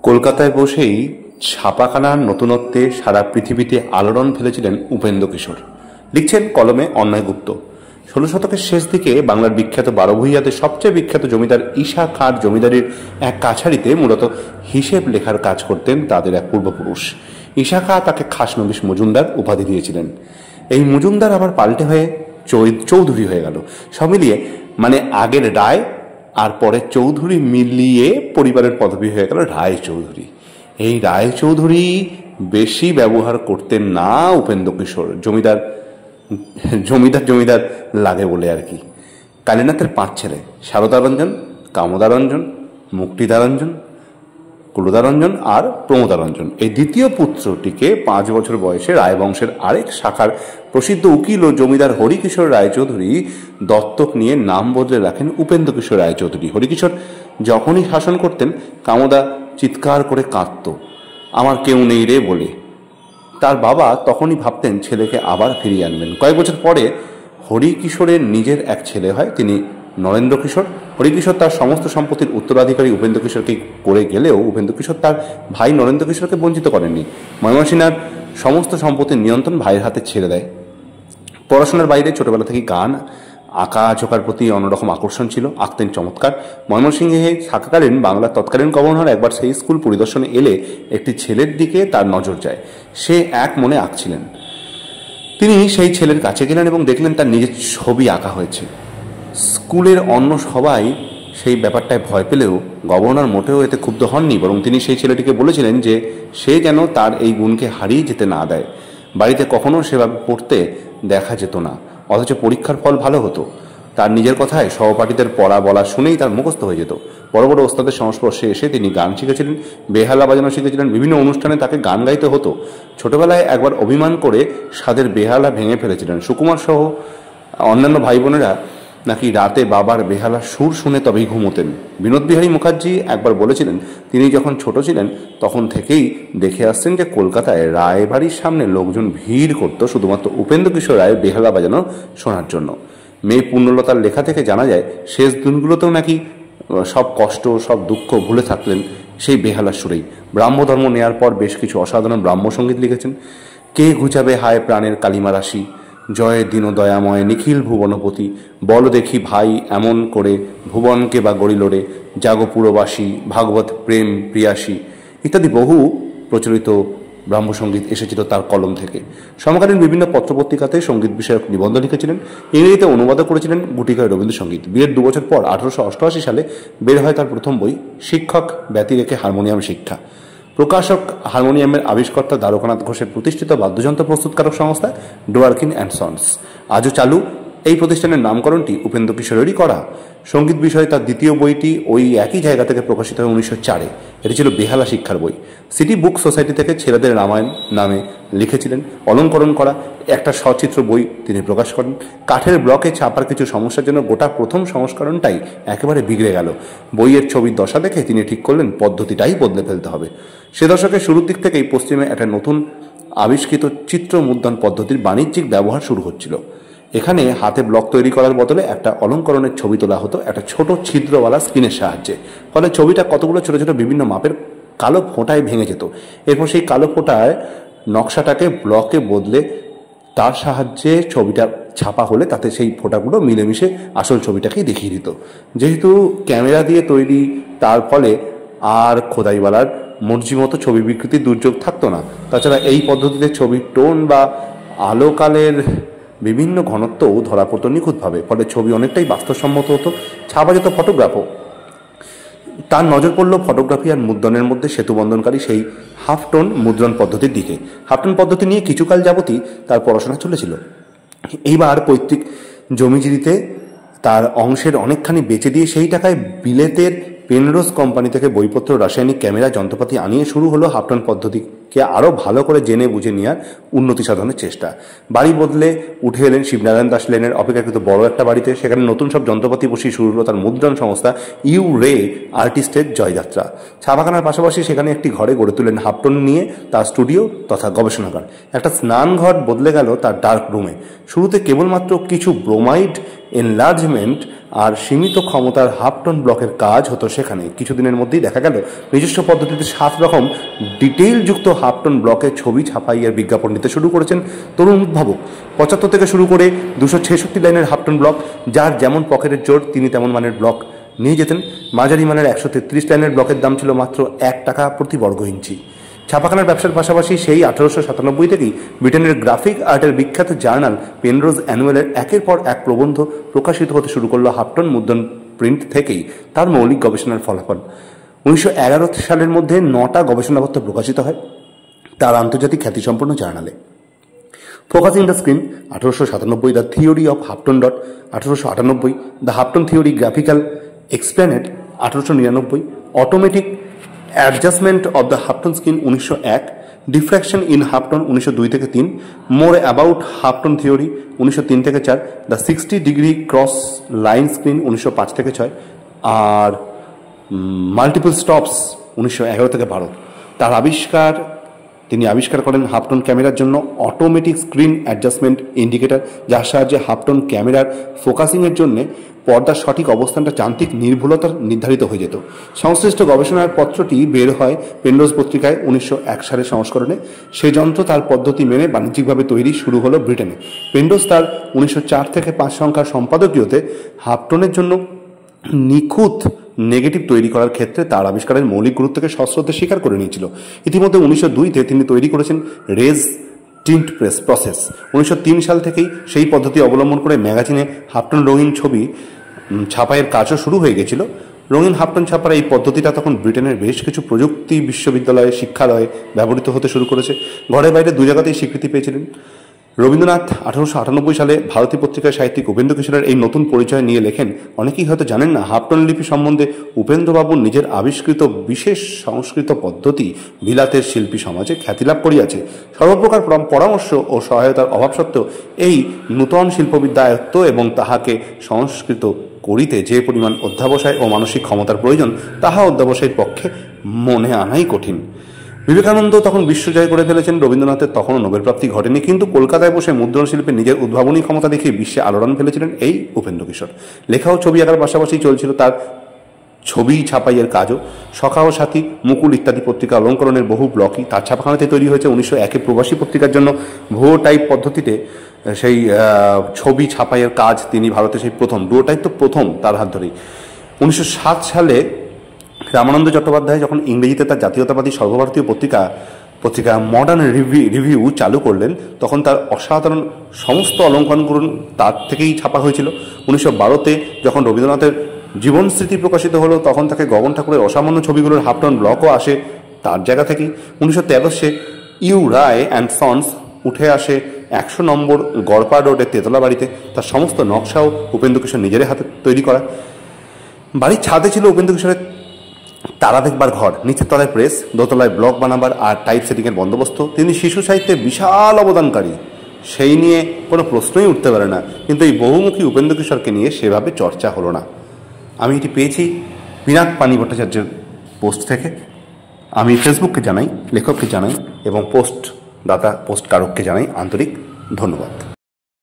কলকাতায় বসেই ছাপাখানার নতুনত্বে সারা পৃথিবীতে আলোড়ন ফেলেছিলেন উপেন্দ্র কিশোর। লিখছেন কলমে অন্যায় গুপ্ত। ১৬ শতকের শেষ দিকে বাংলার বিখ্যাত বারোভূঁইয়াতে সবচেয়ে বিখ্যাত জমিদার ঈশা খাঁর জমিদারির এক কাছারিতে মূলত হিসেব লেখার কাজ করতেন তাদের এক পূর্বপুরুষ। ঈশা খাঁ তাকে খাসনবিশ মজুমদার উপাধি দিয়েছিলেন। এই মজুমদার আবার পাল্টে হয়ে চৌধুরী হয়ে গেল। সব মিলিয়ে মানে আগের রায় আর পরে চৌধুরী মিলিয়ে পরিবারের পদবি হয়ে গেল রায় চৌধুরী। এই রায় চৌধুরী বেশি ব্যবহার করতেন না উপেন্দ্র কিশোর, জমিদার জমিদার জমিদার লাগে বলে আর কি। কালীনাথের ৫ ছেলে, শারদারঞ্জন, কামদারঞ্জন, মুক্তিদারঞ্জন, কুলদারঞ্জন আর প্রমোদারঞ্জন। এই দ্বিতীয় পুত্রটিকে ৫ বছর বয়সে রায়বংশের আরেক শাখার প্রসিদ্ধ উকিল ও জমিদার হরিকিশোর রায়চৌধুরী দত্তক নিয়ে নাম বদলে রাখেন উপেন্দ্র কিশোর রায়চৌধুরী। হরিকিশোর যখনই শাসন করতেন কামদা চিৎকার করে কাঁদত, আমার কেউ নেই রে বলে। তার বাবা তখনই ভাবতেন ছেলেকে আবার ফিরিয়ে আনবেন। কয়েক বছর পরে হরিকিশোরের নিজের এক ছেলে হয়, তিনি নরেন্দ্র কিশোর। হরিকিশোর তার সমস্ত সম্পত্তির উত্তরাধিকারী উপেন্দ্র কিশোরকে করে গেলেও উপেন্দ্র কিশোর তার ভাই নরেন্দ্র কিশোরকে বঞ্চিত করেননি। ময়মনসিংহের সমস্ত সম্পত্তির নিয়ন্ত্রণ ভাইয়ের হাতে ছেড়ে দেয়। পড়াশোনার বাইরে ছোটবেলা থেকে গান, আঁকা ঝোঁকার প্রতি অন্যরকম আকর্ষণ ছিল, আঁকতেন চমৎকার। ময়মনসিংহে থাকাকালীন বাংলার তৎকালীন গভর্নর একবার সেই স্কুল পরিদর্শনে এলে একটি ছেলের দিকে তার নজর যায়। সে এক মনে আঁকছিলেন। তিনি সেই ছেলের কাছে গেলেন এবং দেখলেন তার নিজের ছবি আঁকা হয়েছে। স্কুলের অন্য সবাই সেই ব্যাপারটায় ভয় পেলেও গভর্নর মোটেও এতে ক্ষুব্ধ হননি, বরং তিনি সেই ছেলেটিকে বলেছিলেন যে সে যেন তার এই গুণকে হারিয়ে যেতে না দেয়। বাড়িতে কখনো সেভাবে পড়তে দেখা যেত না, অথচ পরীক্ষার ফল ভালো হতো। তার নিজের কথায় সহপাঠীদের পড়া বলা শুনেই তার মুখস্থ হয়ে যেত। বড় বড় ওস্তাদের সংস্পর্শে এসে তিনি গান শিখেছিলেন, বেহালা বাজানো শিখেছিলেন, বিভিন্ন অনুষ্ঠানে তাকে গান গাইতে হতো। ছোটবেলায় একবার অভিমান করে স্বাদের বেহালা ভেঙে ফেলেছিলেন। সুকুমার সহ অন্যান্য ভাই বোনেরা নাকি রাতে বাবার বেহালা সুর শুনে তবেই ঘুমোতেন। বিনোদ বিহারী মুখার্জি একবার বলেছিলেন তিনি যখন ছোট ছিলেন তখন থেকেই দেখে আসছেন যে কলকাতায় রায়বাড়ির সামনে লোকজন ভিড় করত শুধুমাত্র উপেন্দ্র কিশোর রায়ের বেহালা বাজানো শোনার জন্য। মেয়ে পূর্ণলতার লেখা থেকে জানা যায় শেষ দিনগুলোতেও নাকি সব কষ্ট সব দুঃখ ভুলে থাকলেন সেই বেহালার সুরেই। ব্রাহ্মধর্ম নেয়ার পর বেশ কিছু অসাধারণ ব্রাহ্মসঙ্গীত লিখেছেন। কে ঘুচাবে হায় প্রাণের কালিমা রাশি, জয় দীন দয়াময় নিখিল ভুবনপতি, বল দেখি ভাই এমন করে ভুবনকে বা গড়িলোড়ে, জাগো পুরবাসী ভাগবত প্রেম প্রিয়াসী ইত্যাদি বহু প্রচলিত ব্রাহ্মসঙ্গীত এসেছিল তার কলম থেকে। সমকালীন বিভিন্ন পত্রপত্রিকাতে সঙ্গীত বিষয়ক নিবন্ধ লিখেছিলেন, ইংরেজিতে অনুবাদও করেছিলেন গুটিকায় রবীন্দ্রসঙ্গীত। বিয়ের ২ বছর পর ১৮৮৮ সালে বের হয় তার প্রথম বই শিক্ষক ব্যতি রেখে হারমোনিয়াম শিক্ষা। প্রকাশক হারমোনিয়ামের আবিষ্কর্তা দ্বারকানাথ ঘোষের প্রতিষ্ঠিত বাদ্যযন্ত্র প্রস্তুতকারক সংস্থা ডোয়ার্কিন অ্যান্ড সন্স আজও চালু। এই প্রতিষ্ঠানের নামকরণটি উপেন্দ্র কিশোরেরই করা। সঙ্গীত বিষয়ে তার দ্বিতীয় বইটি ওই একই জায়গা থেকে প্রকাশিত হয় ১৯০৪-এ। এটি ছিল বেহালা শিক্ষার বই। সিটি বুক সোসাইটি থেকে ছেলেদের রামায়ণ নামে লিখেছিলেন। অলঙ্করণ করা একটা সচিত্র বই তিনি প্রকাশ করেন। কাঠের ব্লকে ছাপার কিছু সমস্যার জন্য গোটা প্রথম সংস্করণটাই একেবারে বিগড়ে গেল। বইয়ের ছবির দশা দেখে তিনি ঠিক করলেন পদ্ধতিটাই বদলে ফেলতে হবে। সে দশকের শুরুর দিক থেকেই পশ্চিমে একটা নতুন আবিষ্কৃত চিত্র মুদ্রণ পদ্ধতির বাণিজ্যিক ব্যবহার শুরু হচ্ছিল। এখানে হাতে ব্লক তৈরি করার বদলে একটা অলঙ্করণের ছবি তোলা হতো একটা ছোট ছিদ্রওয়ালা স্ক্রিনের সাহায্যে। ফলে ছবিটা কতগুলো ছোট ছোট বিভিন্ন মাপের কালো ফোঁটায় ভেঙে যেত। এরপর সেই কালো ফোঁটায় নকশাটাকে ব্লকে বদলে তার সাহায্যে ছবিটা ছাপা হলে তাতে সেই ফোঁটাগুলো মিলেমিশে আসল ছবিটাকেই দেখিয়ে দিত। যেহেতু ক্যামেরা দিয়ে তৈরি তার ফলে আর খোদাইওয়ালার মর্জি মতো ছবি বিকৃতির দুর্যোগ থাকতো না। তাছাড়া এই পদ্ধতিতে ছবির টোন বা আলোকালের বিভিন্ন ঘনত্বও ধরা পড়তো নিখুঁতভাবে। ফলে ছবি অনেকটাই বাস্তবসম্মত হতো, ছাপা যেত ফটোগ্রাফও। তার নজর পড়ল ফটোগ্রাফি আর মুদ্রণের মধ্যে সেতুবন্ধনকারী সেই হাফটোন মুদ্রণ পদ্ধতির দিকে। হাফটোন পদ্ধতি নিয়ে কিছুকাল যাবতই তার পড়াশোনা চলেছিল। এইবার পৈতৃক জমিজিরিতে তার অংশের অনেকখানি বেচে দিয়ে সেই টাকায় বিলেতের পেনরোজ কোম্পানি থেকে বইপত্র, রাসায়নিক ক্যামেরা, যন্ত্রপাতি আনিয়ে শুরু হলো হাফটোন পদ্ধতি কে আরও ভালো করে জেনে বুঝে নেওয়ার উন্নতি সাধনের চেষ্টা। বাড়ি বদলে উঠে এলেন শিবনারায়ণ দাস লেনের অপেক্ষাকৃত বড় একটা বাড়িতে। সেখানে নতুন সব যন্ত্রপাতি বসিয়ে শুরু হলো তার মুদ্রণ সংস্থা ইউ রে আর্টিস্টের জয়যাত্রা। ছাপাখানার পাশাপাশি সেখানে একটি ঘরে গড়ে তুলেন হাফটন নিয়ে তার স্টুডিও তথা গবেষণাগার। একটা স্নানঘর বদলে গেল তার ডার্ক রুমে। শুরুতে কেবলমাত্র কিছু ব্রোমাইড এনলার্জমেন্ট আর সীমিত ক্ষমতার হাফটন ব্লকের কাজ হতো সেখানে। কিছুদিনের মধ্যেই দেখা গেল নিজস্ব পদ্ধতিতে 7 রকম ডিটেইলযুক্ত হাফটন ব্লকের ছবি ছাপাইয়ের বিজ্ঞাপন নিতে শুরু করেছেন তরুণ উদ্ভাবক। 75 থেকে শুরু করে 266 লাইনের হাফটন ব্লক, যার যেমন পকেটের জোর তিনি তেমন মানের ব্লক নিয়ে যেতেন। মাঝারি মানের 133 লাইনের ব্লকের দাম ছিল মাত্র 1 টাকা প্রতি বর্গ ইঞ্চি। ছাপাখানার ব্যবসার পাশাপাশি সেই 1897 থেকেই ব্রিটেনের গ্রাফিক আর্টের বিখ্যাত জার্নাল পেনরোজ অ্যানুয়ালের একের পর এক প্রবন্ধ প্রকাশিত হতে শুরু করলো হাফটন মুদ্রণ প্রিন্ট থেকেই তার মৌলিক গবেষণার ফলাফল। 1911 সালের মধ্যে 9টা গবেষণাপত্র প্রকাশিত হয় তার আন্তর্জাতিক খ্যাতিসম্পন্ন জার্নালে। Focusing the screen 1897, the theory of halftone dot 1898, the halftone theory graphical explained 1899, automatic adjustment of the halftone screen 1901, diffraction in halftone 1902 থেকে 3, মোর অ্যাবাউট হাফটন থিওরি 1903 থেকে 4, the 60 degree cross line screen 1905 থেকে 6, আর multiple stops 1911 থেকে 12। তিনি আবিষ্কার করেন halftone ক্যামেরার জন্য automatic screen adjustment indicator, যার সাহায্যে হাফটন ক্যামেরার ফোকাসিংয়ের জন্য পর্দার সঠিক অবস্থানটা যান্ত্রিক নির্ভুলতার নির্ধারিত হয়ে যেত। সংশ্লিষ্ট গবেষণার পত্রটি বের হয় পেনরোজ পত্রিকায় 1901 সালের সংস্করণে। সেই যন্ত্র তার পদ্ধতি মেনে বাণিজ্যিকভাবে তৈরি শুরু হলো ব্রিটেনে। পেনরোজ তার 1904 থেকে 5 সংখ্যার সম্পাদকীয়তে হাফটনের জন্য নিখুঁত নেগেটিভ তৈরি করার ক্ষেত্রে তার আবিষ্কারের মৌলিক গুরুত্বকে সশ্রদ্ধে স্বীকার করে নিয়েছিল। ইতিমধ্যে 1902-তে তিনি তৈরি করেছেন রেজ টিন্ট প্রেস প্রসেস। 1903 সাল থেকেই সেই পদ্ধতি অবলম্বন করে ম্যাগাজিনে হাফটন রঙিন ছবি ছাপাইয়ের কাজও শুরু হয়ে গেছিল। রঙিন হাফটন ছাপার এই পদ্ধতিটা তখন ব্রিটেনের বেশ কিছু প্রযুক্তি বিশ্ববিদ্যালয়ে, শিক্ষালয়ে ব্যবহৃত হতে শুরু করেছে। ঘরে বাইরে 2 জায়গাতেই স্বীকৃতি পেয়েছিলেন। রবীন্দ্রনাথ 1898 সালে ভারতী পত্রিকার সাহিত্যিক উপেন্দ্র কিশোরের এই নতুন পরিচয় নিয়ে লেখেন, অনেকেই হয়তো জানেন না হাফটন লিপি সম্বন্ধে উপেন্দ্রবাবুর নিজের আবিষ্কৃত বিশেষ সংস্কৃত পদ্ধতি বিলাতের শিল্পী সমাজে খ্যাতিলাভ করিয়াছে। সর্বপ্রকার পরামর্শ ও সহায়তার অভাব সত্ত্বেও এই নূতন শিল্পবিদ্যা আয়ত্ত এবং তাহাকে সংস্কৃত করিতে যে পরিমাণ অধ্যাবসায় ও মানসিক ক্ষমতার প্রয়োজন, তাহা অধ্যাবসায়ের পক্ষে মনে আনাই কঠিন। বিবেকানন্দ তখন বিশ্বজয় করে ফেলেছেন। রবীন্দ্রনাথের তখনও নোবেল প্রাপ্তি ঘটেনি, কিন্তু কলকাতায় বসে মুদ্রণ শিল্পে নিজের উদ্ভাবনী ক্ষমতা দেখিয়ে বিশ্বে আলোড়ন ফেলেছিলেন এই উপেন্দ্র কিশোর। লেখা ও ছবি আঁকার পাশাপাশি চলছিল তার ছবি ছাপাইয়ের কাজও। সখা ও সাথী, মুকুল ইত্যাদি পত্রিকা অলঙ্করণের বহু ব্লকই তার ছাপাখানাতে তৈরি হয়েছে। 1901-এ প্রবাসী পত্রিকার জন্য ভুয়ো টাইপ পদ্ধতিতে সেই ছবি ছাপাইয়ের কাজ তিনি ভারতে সেই প্রথম, ভুয়ো টাইপ তো প্রথম তার হাত ধরেই। 1907 সালে রামানন্দ চট্টোপাধ্যায় যখন ইংরেজিতে তার জাতীয়তাবাদী সর্বভারতীয় পত্রিকা মডার্ন রিভিউ চালু করলেন, তখন তার অসাধারণ সমস্ত অলঙ্করণগুলো তার থেকেই ছাপা হয়েছিল। 1912-তে যখন রবীন্দ্রনাথের জীবন স্মৃতি প্রকাশিত হলো, তখন তাকে গগন ঠাকুরের অসামান্য ছবিগুলোর হাফটন ব্লকও আসে তার জায়গা থেকেই। 1913 ইউ রায় অ্যান্ড সন্স উঠে আসে 100 নম্বর গড়পা রোডের তেতলা বাড়িতে। তার সমস্ত নকশাও উপেন্দ্র কিশোর নিজের হাতে তৈরি করা। বাড়ির ছাদে ছিল উপেন্দ্র কিশোরের তারা দেখবার ঘর, নিচের তলায় প্রেস, দোতলায় ব্লক বানাবার আর টাইপ সেটিংয়ের বন্দোবস্ত। তিনি শিশু সাহিত্যে বিশাল অবদানকারী, সেই নিয়ে কোনো প্রশ্নই উঠতে পারে না, কিন্তু এই বহুমুখী উপেন্দ্র কিশোরকে নিয়ে সেভাবে চর্চা হলো না। আমি এটি পেয়েছি পিনাক পানি ভট্টাচার্যের পোস্ট থেকে। আমি ফেসবুককে জানাই, লেখককে জানাই এবং পোস্টকারককে জানাই আন্তরিক ধন্যবাদ।